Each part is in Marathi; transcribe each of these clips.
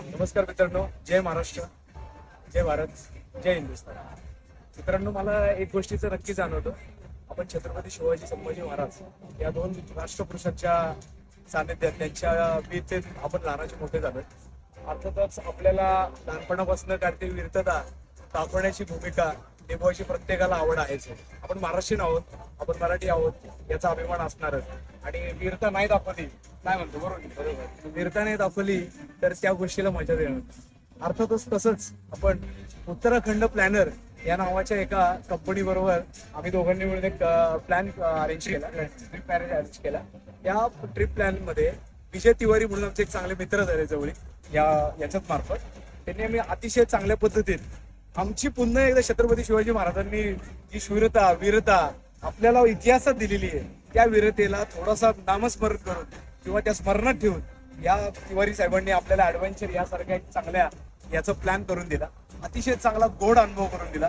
नमस्कार मित्रांनो, जय महाराष्ट्र, जय भारत, जय हिंदुस्थान. मित्रांनो, मला एक गोष्टीचं नक्की जाणवतं. आपण छत्रपती शिवाजी संभाजी महाराज या दोन राष्ट्रपुरुषांच्या सानिध्यात त्यांच्या वीरतेत आपण लहानाचे मोठे झालोय. अर्थातच आपल्याला लहानपणापासून काही वीरता दाखवण्याची भूमिका निभवायची प्रत्येकाला आवड आहेच. आपण महाराष्ट्रीयन आहोत, आपण मराठी आहोत, याचा अभिमान असणारच. आणि वीरता नाही दाखवली, काय म्हणतो बरोबर, वीरता नाही दाखवली तर त्या गोष्टीला मजा देणार. अर्थातच तसंच आपण उत्तराखंड प्लॅनर या नावाच्या एका कंपनी बरोबर आम्ही दोघांनी मिळून एक प्लॅन अरेंज केला, ट्रिप अरेंज केला. या ट्रिप प्लॅन मध्ये विजय तिवारी म्हणून आमचे एक चांगले मित्र झाले जवळ याच्यात मार्फत. त्यांनी आम्ही अतिशय चांगल्या पद्धतीत आमची पुन्हा एकदा छत्रपती शिवाजी महाराजांनी जी शूरता वीरता आपल्याला इतिहासात दिलेली आहे, त्या वीरतेला थोडासा नामस्मरण करून किंवा त्या स्मरणात ठेवून या तिवारी साहेबांनी आपल्याला ऍडव्हेंचर यासारख्या एक चांगल्या याचा प्लॅन करून दिला. अतिशय चांगला गोड अनुभव करून दिला.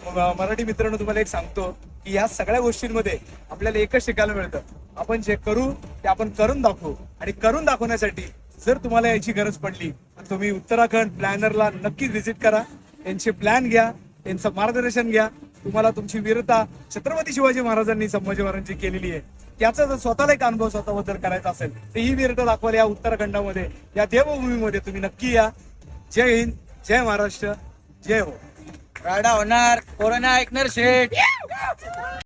मग मराठी मित्रांनो, तुम्हाला एक सांगतो की या सगळ्या गोष्टींमध्ये आपल्याला एकच शिकायला मिळतं, आपण जे करू ते आपण करून दाखवू. आणि करून दाखवण्यासाठी जर तुम्हाला याची गरज पडली तर तुम्ही उत्तराखंड प्लॅनरला नक्कीच व्हिजिट करा, त्यांचे प्लॅन घ्या, त्यांचं मार्गदर्शन घ्या. तुम्हाला तुमची वीरता छत्रपती शिवाजी महाराजांनी संभाजी महाराजांची केलेली आहे, त्याचा जर स्वतःला एक अनुभव स्वतःबद्दल करायचा असेल तर ही वीरता दाखवायला या उत्तराखंडामध्ये, या देवभूमीमध्ये तुम्ही नक्की या. जय हिंद, जय महाराष्ट्र, जय हो. राडा होणार, कोरोना ऐकणार शेठ.